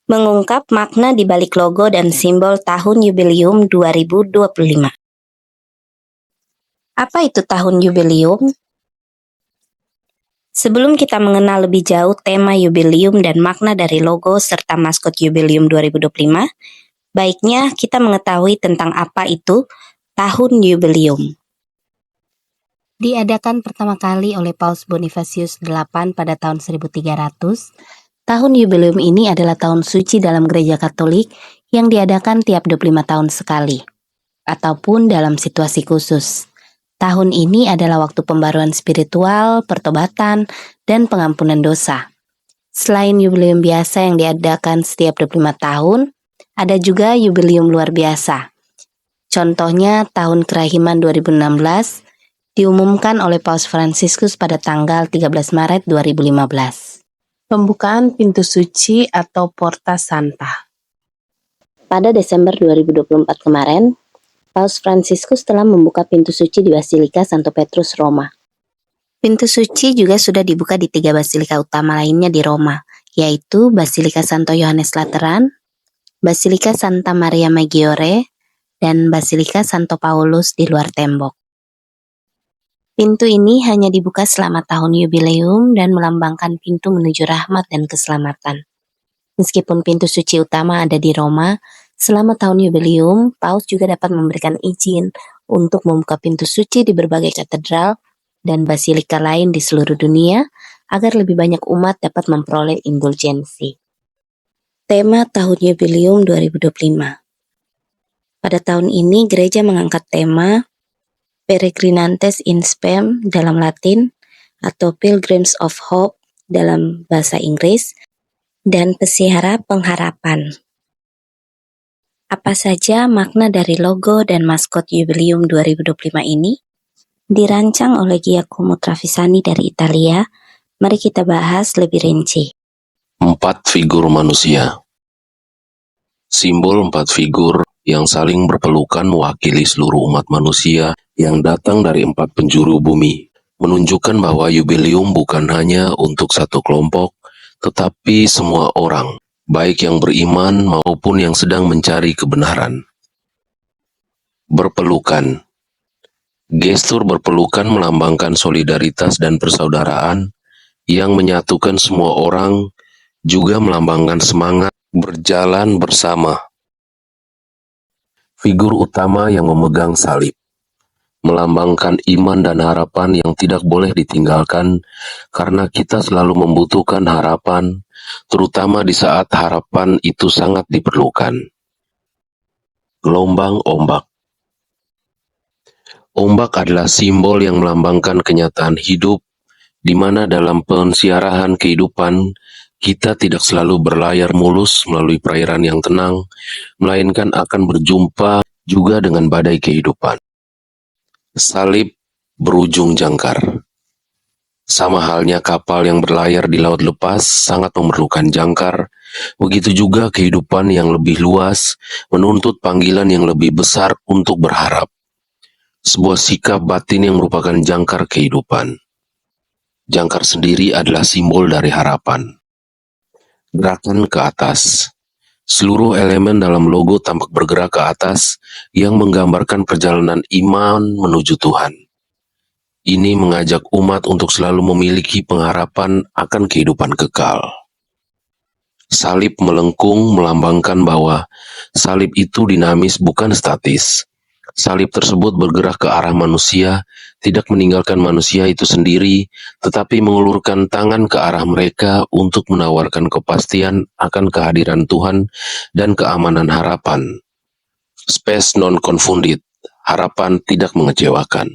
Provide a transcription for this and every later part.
Mengungkap makna di balik logo dan simbol tahun Jubileum 2025. Apa itu tahun Jubileum? Sebelum kita mengenal lebih jauh tema Jubileum dan makna dari logo serta maskot Jubileum 2025, baiknya kita mengetahui tentang apa itu tahun Jubileum. Diadakan pertama kali oleh Paus Bonifacius VIII pada tahun 1300, tahun Jubileum ini adalah tahun suci dalam Gereja Katolik yang diadakan tiap 25 tahun sekali, ataupun dalam situasi khusus. Tahun ini adalah waktu pembaruan spiritual, pertobatan, dan pengampunan dosa. Selain Jubileum biasa yang diadakan setiap 25 tahun, ada juga Jubileum luar biasa. Contohnya tahun Kerahiman 2016, diumumkan oleh Paus Fransiskus pada tanggal 13 Maret 2015. Pembukaan pintu suci atau Porta Santa. Pada Desember 2024 kemarin, Paus Fransiskus telah membuka pintu suci di Basilika Santo Petrus, Roma. Pintu suci juga sudah dibuka di 3 basilika utama lainnya di Roma, yaitu Basilika Santo Yohanes Lateran, Basilika Santa Maria Maggiore, dan Basilika Santo Paulus di luar tembok. Pintu ini hanya dibuka selama tahun Jubileum dan melambangkan pintu menuju rahmat dan keselamatan. Meskipun pintu suci utama ada di Roma, selama tahun Jubileum, Paus juga dapat memberikan izin untuk membuka pintu suci di berbagai katedral dan basilika lain di seluruh dunia agar lebih banyak umat dapat memperoleh indulgensi. Tema tahun Jubileum 2025. Pada tahun ini, gereja mengangkat tema Peregrinantes in Spem dalam Latin atau Pilgrims of Hope dalam bahasa Inggris dan Pesiara Pengharapan. Apa saja makna dari logo dan maskot Jubileum 2025 ini? Dirancang oleh Giacomo Travisani dari Italia. Mari kita bahas lebih rinci. 4 figur manusia. Simbol 4 figur yang saling berpelukan mewakili seluruh umat manusia yang datang dari 4 penjuru bumi, menunjukkan bahwa Jubileum bukan hanya untuk satu kelompok, tetapi semua orang, baik yang beriman maupun yang sedang mencari kebenaran. Berpelukan. Gestur berpelukan melambangkan solidaritas dan persaudaraan yang menyatukan semua orang, juga melambangkan semangat berjalan bersama. Figur utama yang memegang salib, melambangkan iman dan harapan yang tidak boleh ditinggalkan karena kita selalu membutuhkan harapan, terutama di saat harapan itu sangat diperlukan. Gelombang ombak. Ombak adalah simbol yang melambangkan kenyataan hidup, di mana dalam pensiarahan kehidupan, kita tidak selalu berlayar mulus melalui perairan yang tenang, melainkan akan berjumpa juga dengan badai kehidupan. Salib berujung jangkar. Sama halnya kapal yang berlayar di laut lepas sangat memerlukan jangkar, begitu juga kehidupan yang lebih luas menuntut panggilan yang lebih besar untuk berharap. Sebuah sikap batin yang merupakan jangkar kehidupan. Jangkar sendiri adalah simbol dari harapan. Gerakan ke atas. Seluruh elemen dalam logo tampak bergerak ke atas yang menggambarkan perjalanan iman menuju Tuhan. Ini mengajak umat untuk selalu memiliki pengharapan akan kehidupan kekal. Salib melengkung melambangkan bahwa salib itu dinamis bukan statis. Salib tersebut bergerak ke arah manusia, tidak meninggalkan manusia itu sendiri, tetapi mengulurkan tangan ke arah mereka untuk menawarkan kepastian akan kehadiran Tuhan dan keamanan harapan. Spes non confundit, harapan tidak mengecewakan.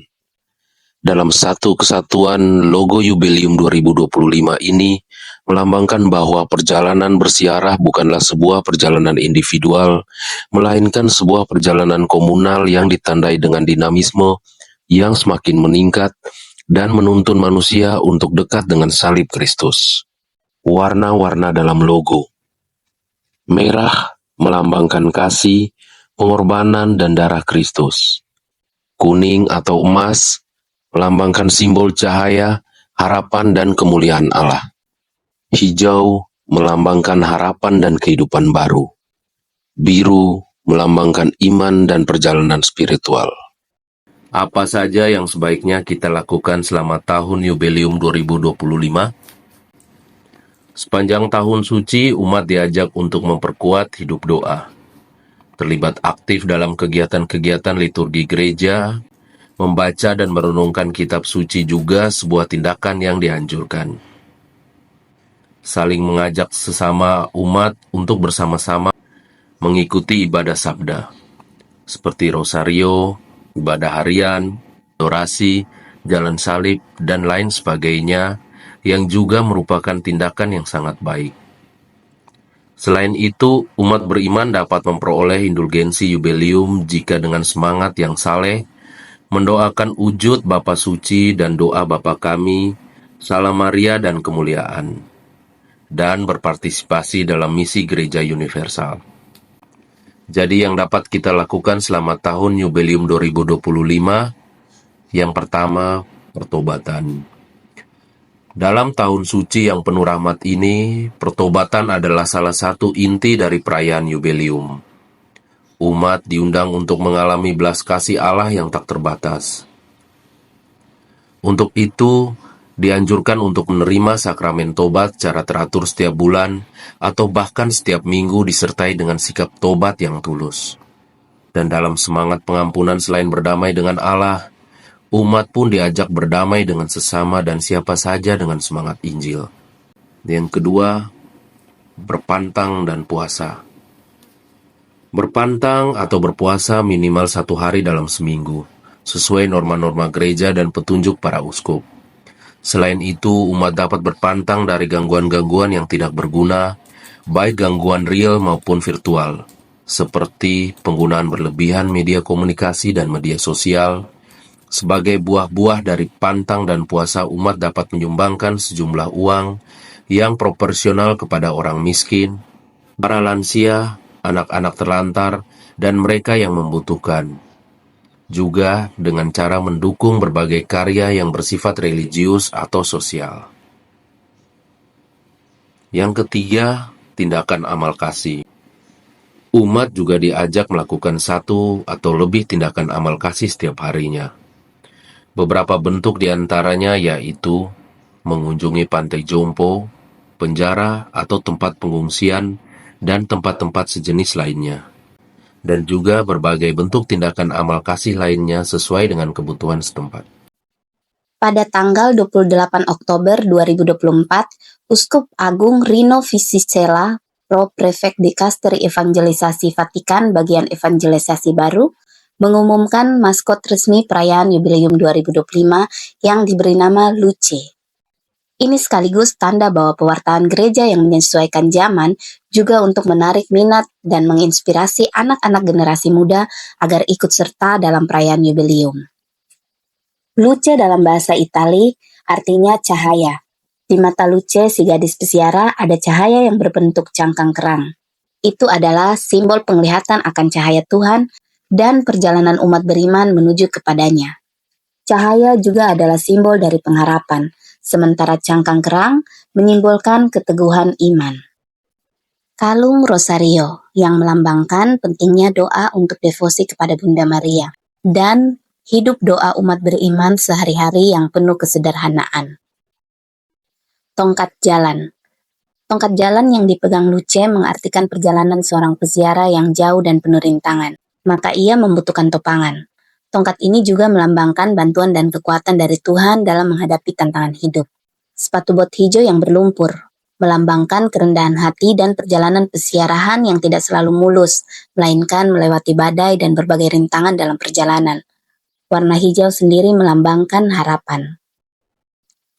Dalam satu kesatuan, logo Jubileum 2025 ini melambangkan bahwa perjalanan bersiarah bukanlah sebuah perjalanan individual, melainkan sebuah perjalanan komunal yang ditandai dengan dinamisme yang semakin meningkat dan menuntun manusia untuk dekat dengan salib Kristus. Warna-warna dalam logo. Merah melambangkan kasih, pengorbanan, dan darah Kristus. Kuning atau emas melambangkan simbol cahaya, harapan, dan kemuliaan Allah. Hijau melambangkan harapan dan kehidupan baru. Biru melambangkan iman dan perjalanan spiritual. Apa saja yang sebaiknya kita lakukan selama tahun Yubelium 2025? Sepanjang tahun suci, umat diajak untuk memperkuat hidup doa, terlibat aktif dalam kegiatan-kegiatan liturgi gereja, membaca dan merenungkan kitab suci juga sebuah tindakan yang dianjurkan. Saling mengajak sesama umat untuk bersama-sama mengikuti ibadah sabda, seperti rosario, ibadah harian, orasi, jalan salib, dan lain sebagainya, yang juga merupakan tindakan yang sangat baik. Selain itu, umat beriman dapat memperoleh indulgensi Yubelium jika dengan semangat yang saleh, mendoakan wujud Bapa Suci dan doa Bapa Kami, Salam Maria dan kemuliaan, dan berpartisipasi dalam misi Gereja Universal. Jadi yang dapat kita lakukan selama tahun Yubelium 2025, yang pertama, pertobatan. Dalam tahun suci yang penuh rahmat ini, pertobatan adalah salah satu inti dari perayaan Yubelium. Umat diundang untuk mengalami belas kasih Allah yang tak terbatas. Untuk itu, dianjurkan untuk menerima sakramen tobat secara teratur setiap bulan atau bahkan setiap minggu disertai dengan sikap tobat yang tulus. Dan dalam semangat pengampunan selain berdamai dengan Allah, umat pun diajak berdamai dengan sesama dan siapa saja dengan semangat Injil. Yang kedua, berpantang dan puasa. Berpantang atau berpuasa minimal 1 hari dalam seminggu, sesuai norma-norma gereja dan petunjuk para uskup. Selain itu, umat dapat berpantang dari gangguan-gangguan yang tidak berguna, baik gangguan real maupun virtual, seperti penggunaan berlebihan media komunikasi dan media sosial. Sebagai buah-buah dari pantang dan puasa, umat dapat menyumbangkan sejumlah uang yang proporsional kepada orang miskin, para lansia, anak-anak terlantar, dan mereka yang membutuhkan. Juga dengan cara mendukung berbagai karya yang bersifat religius atau sosial. Yang ketiga, tindakan amal kasih. Umat juga diajak melakukan 1 atau lebih tindakan amal kasih setiap harinya. Beberapa bentuk diantaranya yaitu mengunjungi pantai jompo, penjara atau tempat pengungsian, dan tempat-tempat sejenis lainnya. Dan juga berbagai bentuk tindakan amal kasih lainnya sesuai dengan kebutuhan setempat. Pada tanggal 28 Oktober 2024, Uskup Agung Rino Fisichella, Pro-Prefek Dikasteri Evangelisasi Vatikan bagian evangelisasi baru, mengumumkan maskot resmi perayaan Yubelium 2025 yang diberi nama Luce. Ini sekaligus tanda bahwa pewartaan gereja yang menyesuaikan zaman juga untuk menarik minat dan menginspirasi anak-anak generasi muda agar ikut serta dalam perayaan Yubelium. Luce dalam bahasa Itali artinya cahaya. Di mata Luce, si gadis peziarah, ada cahaya yang berbentuk cangkang kerang. Itu adalah simbol penglihatan akan cahaya Tuhan dan perjalanan umat beriman menuju kepadanya. Cahaya juga adalah simbol dari pengharapan, sementara cangkang kerang menyimbolkan keteguhan iman. Kalung rosario yang melambangkan pentingnya doa untuk devosi kepada Bunda Maria dan hidup doa umat beriman sehari-hari yang penuh kesederhanaan. Tongkat jalan. Tongkat jalan yang dipegang Luce mengartikan perjalanan seorang peziarah yang jauh dan penuh rintangan, maka ia membutuhkan topangan. Tongkat ini juga melambangkan bantuan dan kekuatan dari Tuhan dalam menghadapi tantangan hidup. Sepatu bot hijau yang berlumpur, melambangkan kerendahan hati dan perjalanan peziarahan yang tidak selalu mulus, melainkan melewati badai dan berbagai rintangan dalam perjalanan. Warna hijau sendiri melambangkan harapan.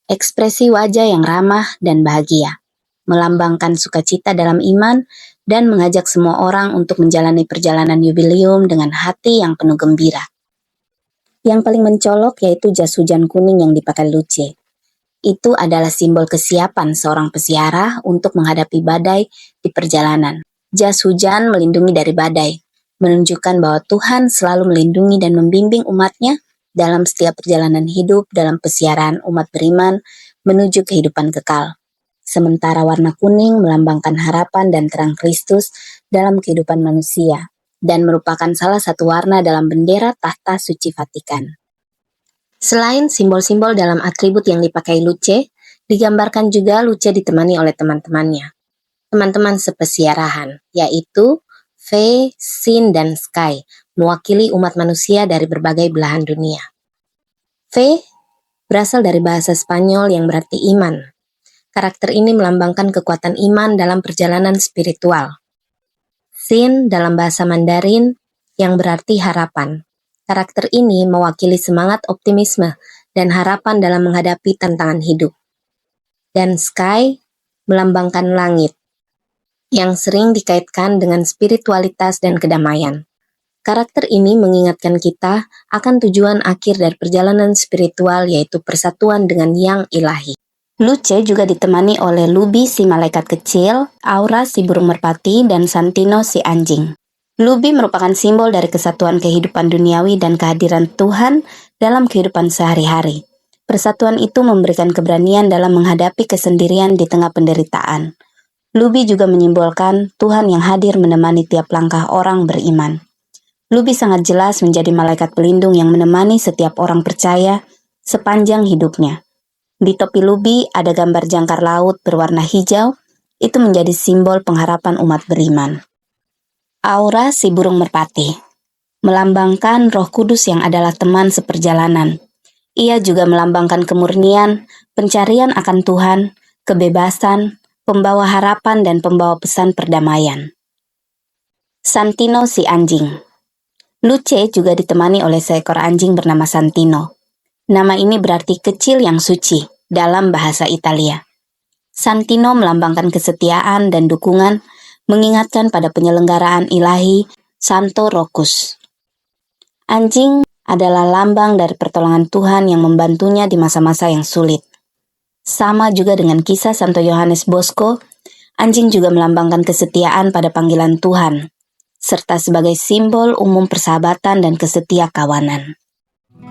Ekspresi wajah yang ramah dan bahagia, melambangkan sukacita dalam iman dan mengajak semua orang untuk menjalani perjalanan Yubelium dengan hati yang penuh gembira. Yang paling mencolok yaitu jas hujan kuning yang dipakai Luce. Itu adalah simbol kesiapan seorang peziarah untuk menghadapi badai di perjalanan. Jas hujan melindungi dari badai, menunjukkan bahwa Tuhan selalu melindungi dan membimbing umatnya dalam setiap perjalanan hidup dalam peziarahan umat beriman menuju kehidupan kekal. sementara warna kuning melambangkan harapan dan terang Kristus dalam kehidupan manusia, dan merupakan salah satu warna dalam bendera tahta suci Vatikan. Selain simbol-simbol dalam atribut yang dipakai Luce, digambarkan juga Luce ditemani oleh teman-temannya. Teman-teman sepesiarahan, yaitu Fae, Sin, dan Sky, mewakili umat manusia dari berbagai belahan dunia. Fae berasal dari bahasa Spanyol yang berarti iman. Karakter ini melambangkan kekuatan iman dalam perjalanan spiritual. Sin dalam bahasa Mandarin yang berarti harapan. Karakter ini mewakili semangat optimisme dan harapan dalam menghadapi tantangan hidup. Dan Sky melambangkan langit, yang sering dikaitkan dengan spiritualitas dan kedamaian. Karakter ini mengingatkan kita akan tujuan akhir dari perjalanan spiritual, yaitu persatuan dengan yang ilahi. Luce juga ditemani oleh Lubi si malaikat kecil, Aura si burung merpati, dan Santino si anjing. Lubi merupakan simbol dari kesatuan kehidupan duniawi dan kehadiran Tuhan dalam kehidupan sehari-hari. Persatuan itu memberikan keberanian dalam menghadapi kesendirian di tengah penderitaan. Lubi juga menyimbolkan Tuhan yang hadir menemani tiap langkah orang beriman. Lubi sangat jelas menjadi malaikat pelindung yang menemani setiap orang percaya sepanjang hidupnya. Di topi Lubi ada gambar jangkar laut berwarna hijau, itu menjadi simbol pengharapan umat beriman. Aura si burung merpati melambangkan Roh Kudus yang adalah teman seperjalanan. Ia juga melambangkan kemurnian, pencarian akan Tuhan, kebebasan, pembawa harapan dan pembawa pesan perdamaian. Santino si anjing. Luce juga ditemani oleh seekor anjing bernama Santino. Nama ini berarti kecil yang suci dalam bahasa Italia. Santino melambangkan kesetiaan dan dukungan, mengingatkan pada penyelenggaraan ilahi Santo Rocus. Anjing adalah lambang dari pertolongan Tuhan yang membantunya di masa-masa yang sulit. Sama juga dengan kisah Santo Yohanes Bosco, anjing juga melambangkan kesetiaan pada panggilan Tuhan, serta sebagai simbol umum persahabatan dan kesetia kawanan.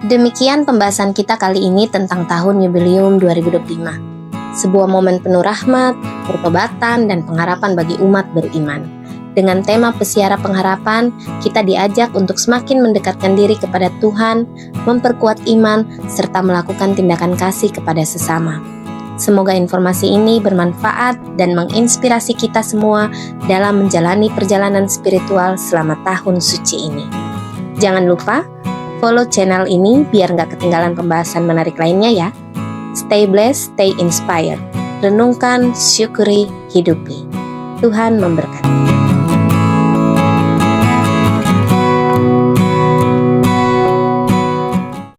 Demikian pembahasan kita kali ini tentang tahun Yubileum 2025. Sebuah momen penuh rahmat, pertobatan, dan pengharapan bagi umat beriman. Dengan tema Pesiara Pengharapan, kita diajak untuk semakin mendekatkan diri kepada Tuhan, memperkuat iman, serta melakukan tindakan kasih kepada sesama. Semoga informasi ini bermanfaat dan menginspirasi kita semua dalam menjalani perjalanan spiritual selama tahun suci ini. Jangan lupa follow channel ini biar nggak ketinggalan pembahasan menarik lainnya ya. Stay blessed, stay inspired. Renungkan, syukuri, hidupi. Tuhan memberkati.